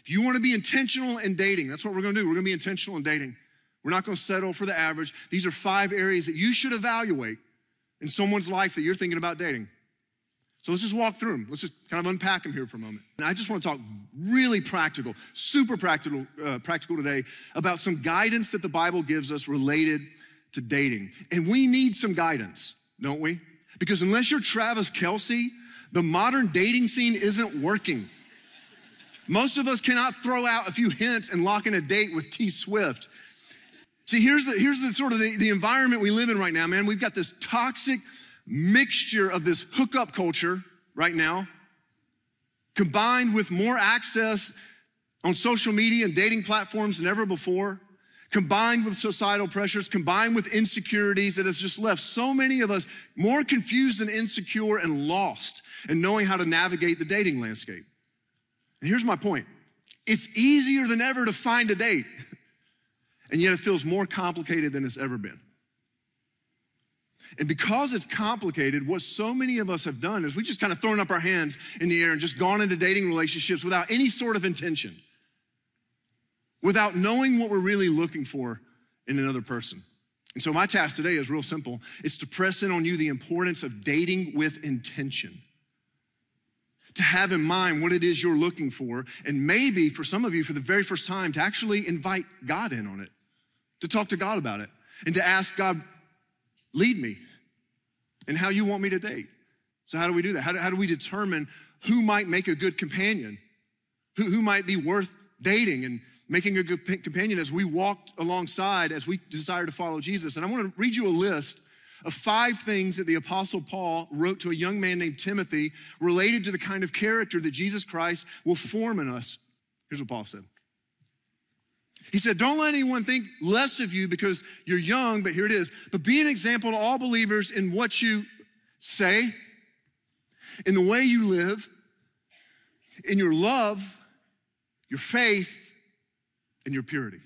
If you want to be intentional in dating, that's what we're going to do. We're going to be intentional in dating. We're not going to settle for the average. These are 5 areas that you should evaluate in someone's life that you're thinking about dating. So let's just walk through them. Let's just kind of unpack them here for a moment. And I just want to talk really practical, super practical today about some guidance that the Bible gives us related to dating. And we need some guidance, don't we? Because unless you're Travis Kelce, the modern dating scene isn't working. Most of us cannot throw out a few hints and lock in a date with T Swift. See, here's the sort of the environment we live in right now, man. We've got this toxic mixture of this hookup culture right now, combined with more access on social media and dating platforms than ever before, combined with societal pressures, combined with insecurities that has just left so many of us more confused and insecure and lost in knowing how to navigate the dating landscape. And here's my point. It's easier than ever to find a date, and yet it feels more complicated than it's ever been. And because it's complicated, what so many of us have done is we just kind of thrown up our hands in the air and just gone into dating relationships without any sort of intention, without knowing what we're really looking for in another person. And so my task today is real simple. It's to press in on you the importance of dating with intention, to have in mind what it is you're looking for, and maybe for some of you, for the very first time, to actually invite God in on it, to talk to God about it, and to ask God, lead me in how you want me to date. So how do we do that? How do we determine who might make a good companion, who might be worth dating and making a good companion as we walk alongside, as we desire to follow Jesus? And I want to read you a list of 5 things that the Apostle Paul wrote to a young man named Timothy related to the kind of character that Jesus Christ will form in us. Here's what Paul said. He said, don't let anyone think less of you because you're young, but here it is. But be an example to all believers in what you say, in the way you live, in your love, your faith, and your purity.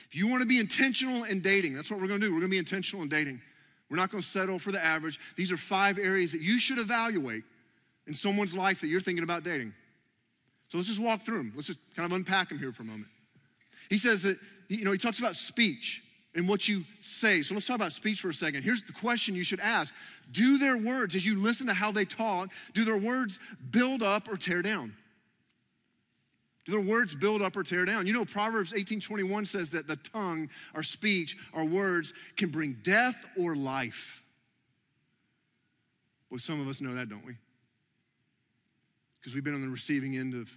If you want to be intentional in dating, that's what we're going to do. We're going to be intentional in dating. We're not going to settle for the average. These are 5 areas that you should evaluate in someone's life that you're thinking about dating. So let's just walk through them. Let's just kind of unpack them here for a moment. He says that, he talks about speech and what you say. So let's talk about speech for a second. Here's the question you should ask. Do their words, as you listen to how they talk, do their words build up or tear down? Do their words build up or tear down? Proverbs 18:21 says that the tongue, our speech, our words can bring death or life. Well, some of us know that, don't we? Because we've been on the receiving end of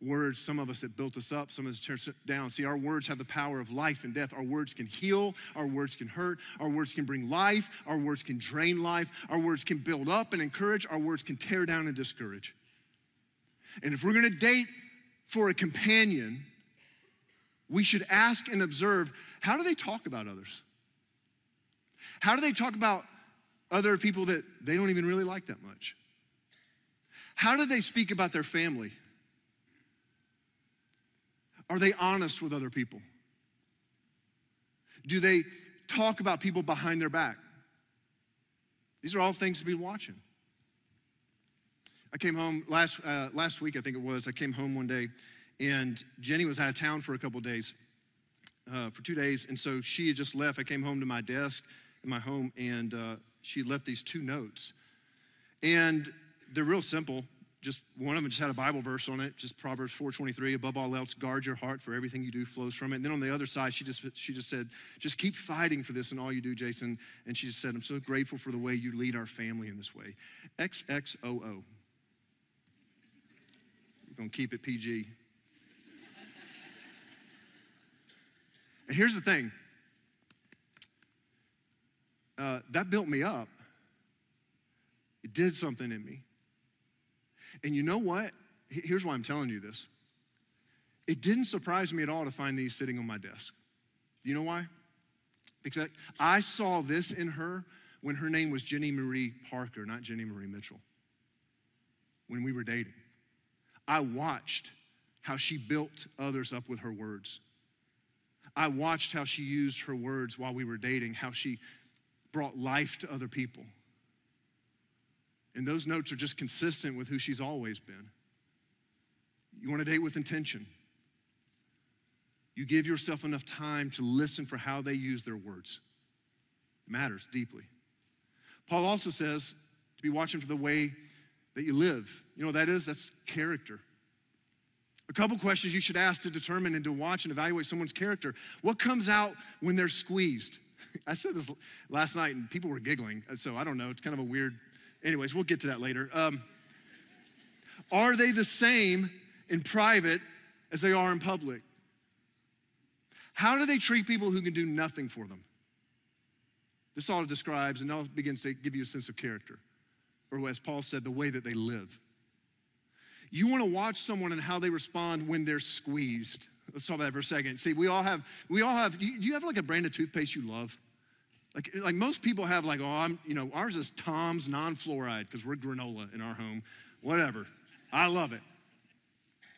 words, some of us that built us up, some of us tear us down. See, our words have the power of life and death. Our words can heal, our words can hurt, our words can bring life, our words can drain life, our words can build up and encourage, our words can tear down and discourage. And if we're gonna date for a companion, we should ask and observe, how do they talk about others? How do they talk about other people that they don't even really like that much? How do they speak about their family? Are they honest with other people? Do they talk about people behind their back? These are all things to be watching. I came home last week, I think it was. I came home one day, and Jenny was out of town for a couple days, for 2 days, and so she had just left. I came home to my desk in my home, and she left these 2 notes, and they're real simple. Just one of them just had a Bible verse on it, just Proverbs 4:23. Above all else, guard your heart, for everything you do flows from it. And then on the other side, she just said, just keep fighting for this in all you do, Jason. And she just said, I'm so grateful for the way you lead our family in this way. XXOO. We're gonna keep it PG. And here's the thing. That built me up. It did something in me. And you know what? Here's why I'm telling you this. It didn't surprise me at all to find these sitting on my desk. You know why? Because I saw this in her when her name was Jenny Marie Parker, not Jenny Marie Mitchell, when we were dating. I watched how she built others up with her words. I watched how she used her words while we were dating, how she brought life to other people. And those notes are just consistent with who she's always been. You want to date with intention. You give yourself enough time to listen for how they use their words. It matters deeply. Paul also says to be watching for the way that you live. You know what that is? That's character. A couple questions you should ask to determine and to watch and evaluate someone's character. What comes out when they're squeezed? I said this last night and people were giggling, so I don't know. It's kind of a weird, anyways, we'll get to that later. Are they the same in private as they are in public? How do they treat people who can do nothing for them? This all describes and now begins to give you a sense of character. Or as Paul said, the way that they live. You want to watch someone and how they respond when they're squeezed. Let's talk about that for a second. See, we all have, do you have like a brand of toothpaste you love? Like most people have like, ours is Tom's non-fluoride because we're granola in our home. Whatever, I love it.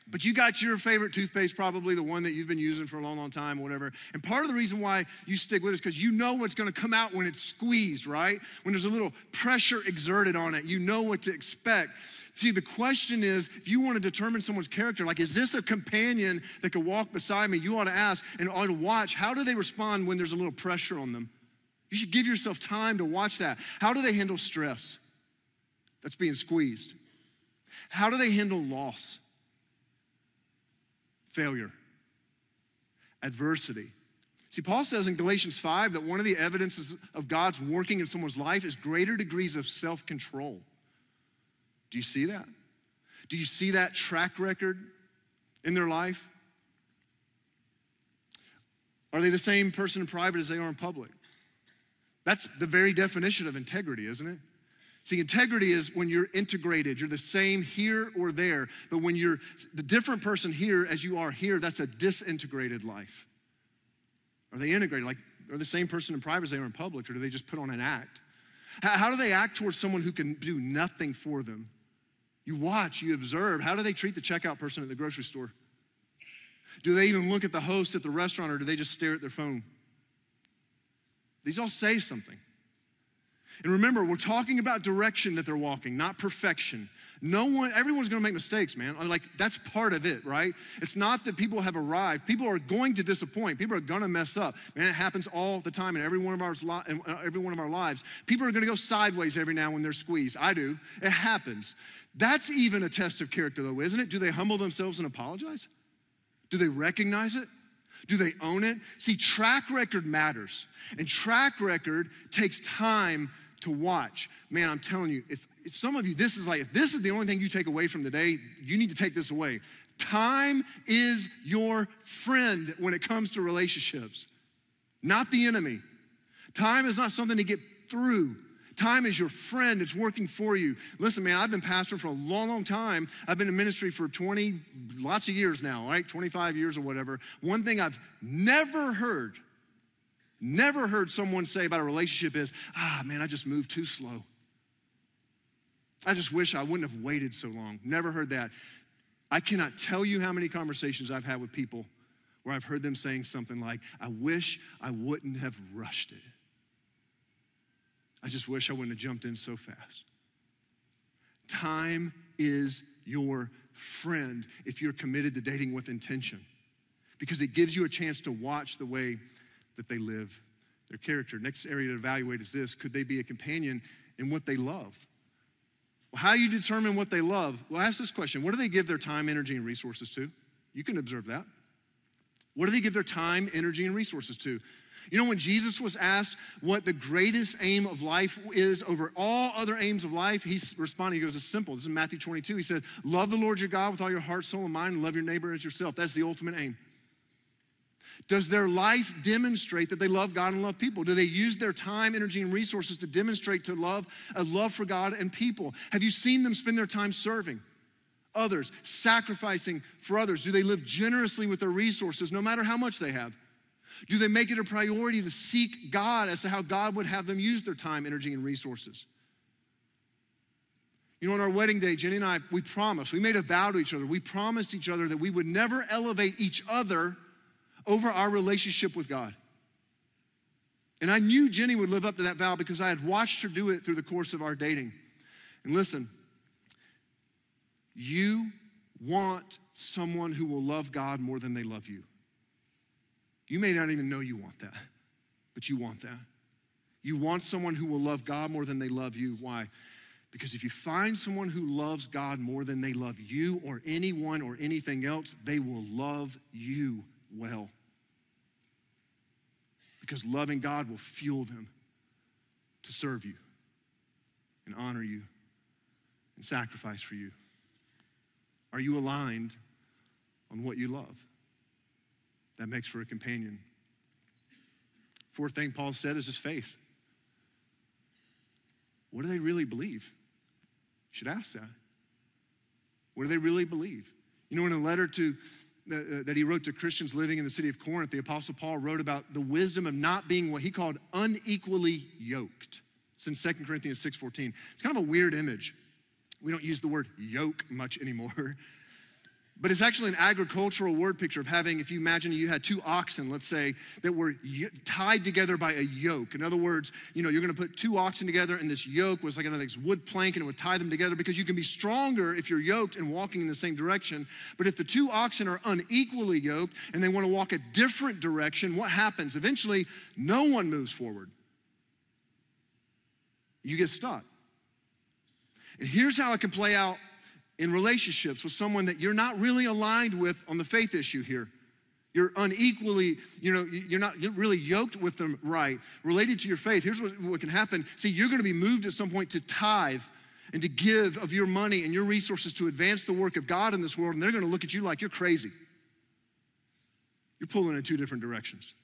But you got your favorite toothpaste, probably the one that you've been using for a long, long time, whatever. And part of the reason why you stick with it is because you know what's gonna come out when it's squeezed, right? When there's a little pressure exerted on it, you know what to expect. See, the question is, if you wanna determine someone's character, like, is this a companion that could walk beside me? You ought to ask and ought to watch, how do they respond when there's a little pressure on them? You should give yourself time to watch that. How do they handle stress that's being squeezed? How do they handle loss? Failure, adversity. See, Paul says in Galatians 5 that one of the evidences of God's working in someone's life is greater degrees of self-control. Do you see that? Do you see that track record in their life? Are they the same person in private as they are in public? That's the very definition of integrity, isn't it? See, integrity is when you're integrated. You're the same here or there. But when you're the different person here as you are here, that's a disintegrated life. Are they integrated? Like, are the same person in private as they are in public, or do they just put on an act? How do they act towards someone who can do nothing for them? You watch, you observe. How do they treat the checkout person at the grocery store? Do they even look at the host at the restaurant, or do they just stare at their phone? These all say something. And remember, we're talking about direction that they're walking, not perfection. Everyone's gonna make mistakes, man. Like, that's part of it, right? It's not that people have arrived. People are going to disappoint. People are gonna mess up. Man, it happens all the time in every one of our lives. People are gonna go sideways every now when they're squeezed. I do, it happens. That's even a test of character though, isn't it? Do they humble themselves and apologize? Do they recognize it? Do they own it? See, track record matters. And track record takes time to watch. Man, I'm telling you, if some of you, if this is the only thing you take away from the day, you need to take this away. Time is your friend when it comes to relationships, not the enemy. Time is not something to get through. Time is your friend. It's working for you. Listen, man, I've been pastoring for a long, long time. I've been in ministry for lots of years now, right? 25 years or whatever. One thing I've never heard someone say about a relationship is, man, I just moved too slow. I just wish I wouldn't have waited so long. Never heard that. I cannot tell you how many conversations I've had with people where I've heard them saying something like, I wish I wouldn't have rushed it. I just wish I wouldn't have jumped in so fast. Time is your friend if you're committed to dating with intention, because it gives you a chance to watch the way that they live, their character. Next area to evaluate is this: could they be a companion in what they love? Well, how you determine what they love? Well, ask this question: what do they give their time, energy, and resources to? You can observe that. What do they give their time, energy, and resources to? You know, when Jesus was asked what the greatest aim of life is over all other aims of life, he responded, he goes, it's simple. This is Matthew 22. He said, love the Lord your God with all your heart, soul, and mind, and love your neighbor as yourself. That's the ultimate aim. Does their life demonstrate that they love God and love people? Do they use their time, energy, and resources to demonstrate a love for God and people? Have you seen them spend their time serving others, sacrificing for others? Do they live generously with their resources, no matter how much they have? Do they make it a priority to seek God as to how God would have them use their time, energy, and resources? You know, on our wedding day, Jenny and I, we made a vow to each other. We promised each other that we would never elevate each other over our relationship with God. And I knew Jenny would live up to that vow because I had watched her do it through the course of our dating. And listen, you want someone who will love God more than they love you. You may not even know you want that, but you want that. You want someone who will love God more than they love you. Why? Because if you find someone who loves God more than they love you or anyone or anything else, they will love you well. Because loving God will fuel them to serve you and honor you and sacrifice for you. Are you aligned on what you love? That makes for a companion. Fourth thing Paul said is his faith. What do they really believe? You should ask that. What do they really believe? You know, in a letter that he wrote to Christians living in the city of Corinth, the Apostle Paul wrote about the wisdom of not being what he called unequally yoked. It's in 2 Corinthians 6:14. It's kind of a weird image. We don't use the word yoke much anymore. But it's actually an agricultural word picture of having, if you imagine you had two oxen, let's say, that were tied together by a yoke. In other words, you know, you're gonna put two oxen together and this yoke was like this wood plank and it would tie them together because you can be stronger if you're yoked and walking in the same direction. But if the two oxen are unequally yoked and they wanna walk a different direction, what happens? Eventually, no one moves forward. You get stuck. And here's how it can play out in relationships with someone that you're not really aligned with on the faith issue here. You're unequally, you're not really yoked with them right. Related to your faith, here's what can happen. See, you're gonna be moved at some point to tithe and to give of your money and your resources to advance the work of God in this world, and they're gonna look at you like you're crazy. You're pulling in two different directions.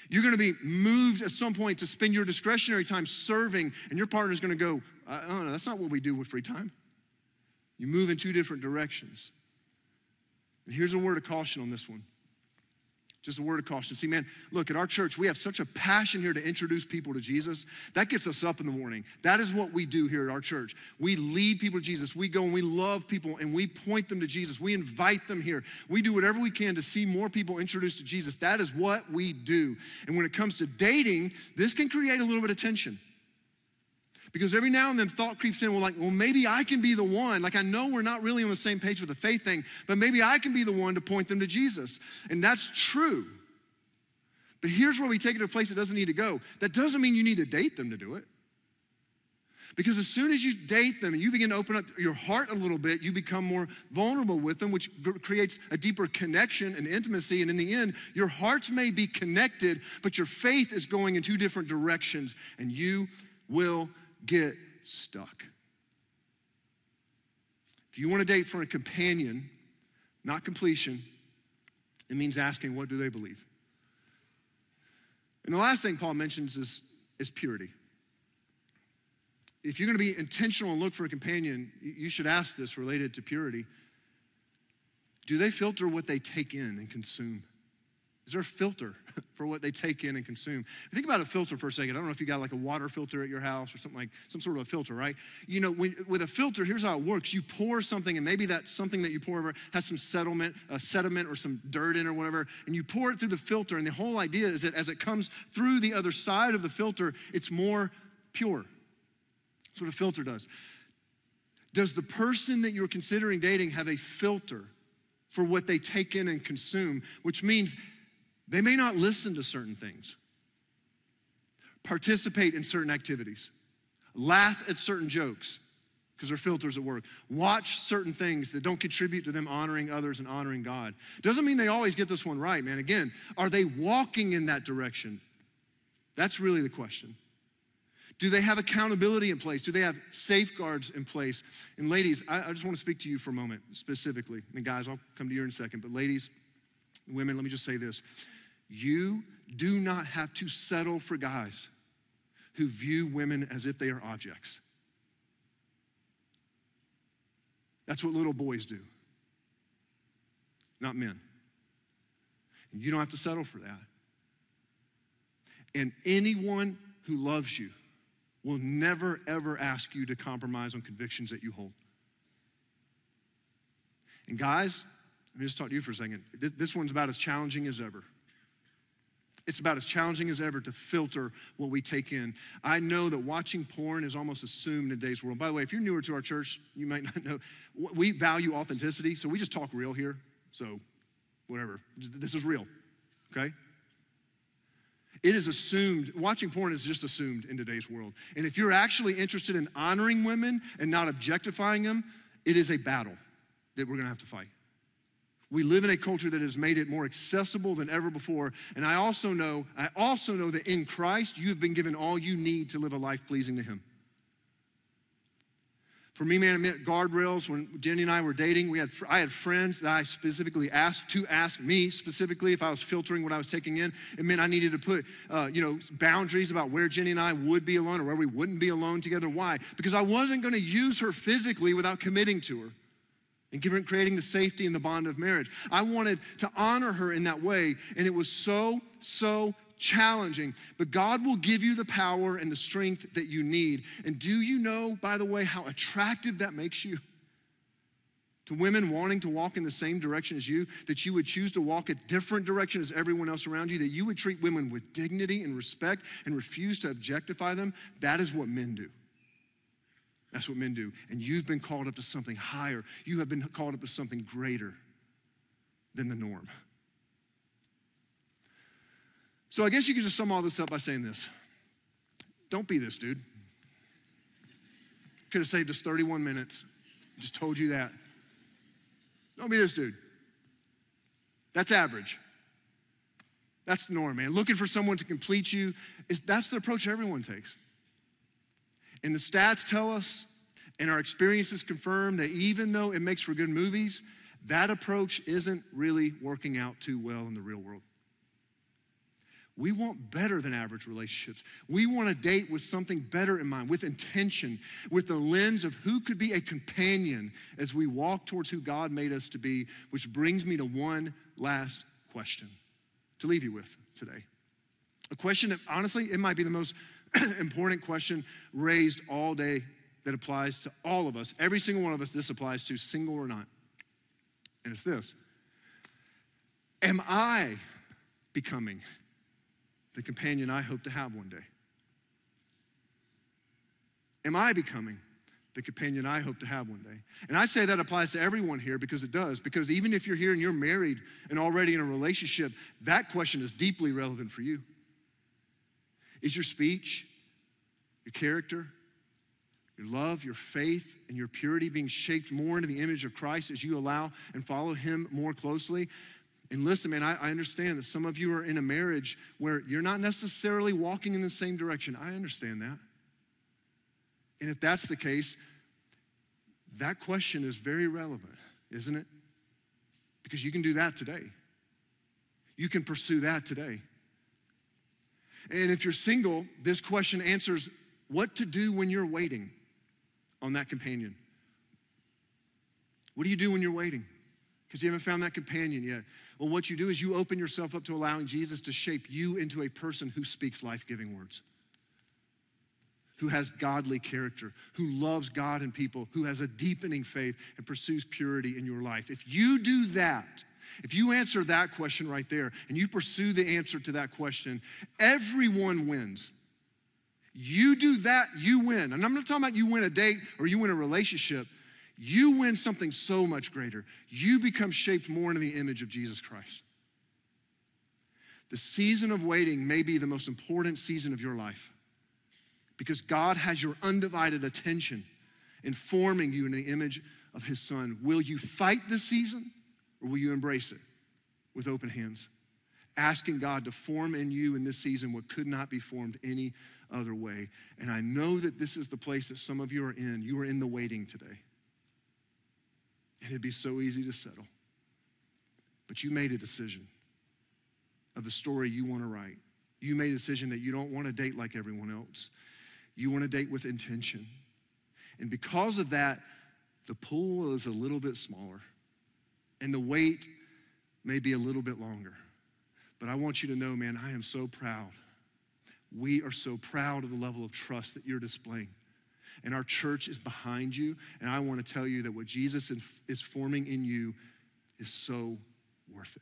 You're gonna be moved at some point to spend your discretionary time serving, and your partner's gonna go, I don't know, that's not what we do with free time. You move in two different directions. And here's a word of caution on this one. Just a word of caution. See, man, look, at our church, we have such a passion here to introduce people to Jesus. That gets us up in the morning. That is what we do here at our church. We lead people to Jesus. We go and we love people and we point them to Jesus. We invite them here. We do whatever we can to see more people introduced to Jesus. That is what we do. And when it comes to dating, this can create a little bit of tension. Because every now and then thought creeps in, well, maybe I can be the one. Like, I know we're not really on the same page with the faith thing, but maybe I can be the one to point them to Jesus. And that's true. But here's where we take it to a place it doesn't need to go. That doesn't mean you need to date them to do it. Because as soon as you date them and you begin to open up your heart a little bit, you become more vulnerable with them, which creates a deeper connection and intimacy. And in the end, your hearts may be connected, but your faith is going in two different directions, and you will get stuck. If you want to date for a companion, not completion, it means asking, what do they believe? And the last thing Paul mentions is purity. If you're going to be intentional and look for a companion, you should ask this related to purity. Do they filter what they take in and consume? Is there a filter for what they take in and consume? Think about a filter for a second. I don't know if you got like a water filter at your house or something, like some sort of a filter, right? You know, with a filter, here's how it works. You pour something, and maybe that something that you pour over has some sediment or some dirt in or whatever, and you pour it through the filter, and the whole idea is that as it comes through the other side of the filter, it's more pure. That's what a filter does. Does the person that you're considering dating have a filter for what they take in and consume, which means they may not listen to certain things, participate in certain activities, laugh at certain jokes because their filter's at work, watch certain things that don't contribute to them honoring others and honoring God. Doesn't mean they always get this one right, man. Again, are they walking in that direction? That's really the question. Do they have accountability in place? Do they have safeguards in place? And ladies, I just want to speak to you for a moment specifically. And guys, I'll come to you in a second. But ladies, women, let me just say this. You do not have to settle for guys who view women as if they are objects. That's what little boys do, not men. And you don't have to settle for that. And anyone who loves you will never, ever ask you to compromise on convictions that you hold. And guys, let me just talk to you for a second. This one's about as challenging as ever. It's about as challenging as ever to filter what we take in. I know that watching porn is almost assumed in today's world. By the way, if you're newer to our church, you might not know, we value authenticity, so we just talk real here. So whatever, this is real, okay? It is assumed, watching porn is just assumed in today's world. And if you're actually interested in honoring women and not objectifying them, it is a battle that we're gonna have to fight. We live in a culture that has made it more accessible than ever before. And I also know that in Christ, you have been given all you need to live a life pleasing to him. For me, man, it meant guardrails. When Jenny and I were dating, I had friends that I specifically asked to ask me specifically if I was filtering what I was taking in. It meant I needed to put, boundaries about where Jenny and I would be alone or where we wouldn't be alone together. Why? Because I wasn't gonna use her physically without committing to her and creating the safety and the bond of marriage. I wanted to honor her in that way, and it was so challenging. But God will give you the power and the strength that you need. And do you know, by the way, how attractive that makes you? To women wanting to walk in the same direction as you, that you would choose to walk a different direction as everyone else around you, that you would treat women with dignity and respect and refuse to objectify them. That is what men do. That's what men do. And you've been called up to something higher. You have been called up to something greater than the norm. So I guess you could just sum all this up by saying this. Don't be this dude. Could have saved us 31 minutes. Just told you that. Don't be this dude. That's average. That's the norm, man. Looking for someone to complete you, that's the approach everyone takes. And the stats tell us, and our experiences confirm, that even though it makes for good movies, that approach isn't really working out too well in the real world. We want better than average relationships. We want to date with something better in mind, with intention, with the lens of who could be a companion as we walk towards who God made us to be, which brings me to one last question to leave you with today. A question that, honestly, it might be the most important question raised all day that applies to all of us. Every single one of us, this applies to, single or not. And it's this: am I becoming the companion I hope to have one day? Am I becoming the companion I hope to have one day? And I say that applies to everyone here because it does. Because even if you're here and you're married and already in a relationship, that question is deeply relevant for you. Is your speech, your character, your love, your faith, and your purity being shaped more into the image of Christ as you allow and follow him more closely? And listen, man, I understand that some of you are in a marriage where you're not necessarily walking in the same direction. I understand that. And if that's the case, that question is very relevant, isn't it? Because you can do that today. You can pursue that today. And if you're single, this question answers what to do when you're waiting on that companion. What do you do when you're waiting? Because you haven't found that companion yet. Well, what you do is you open yourself up to allowing Jesus to shape you into a person who speaks life-giving words, who has godly character, who loves God and people, who has a deepening faith and pursues purity in your life. If you do that, if you answer that question right there and you pursue the answer to that question, everyone wins. You do that, you win. And I'm not talking about you win a date or you win a relationship. You win something so much greater. You become shaped more into the image of Jesus Christ. The season of waiting may be the most important season of your life because God has your undivided attention in forming you in the image of his son. Will you fight this season or will you embrace it with open hands? Asking God to form in you in this season what could not be formed any other way. And I know that this is the place that some of you are in. You are in the waiting today. And it'd be so easy to settle. But you made a decision of the story you want to write. You made a decision that you don't want to date like everyone else. You want to date with intention. And because of that, the pool is a little bit smaller. And the wait may be a little bit longer. But I want you to know, man, I am so proud. We are so proud of the level of trust that you're displaying. And our church is behind you. And I want to tell you that what Jesus is forming in you is so worth it.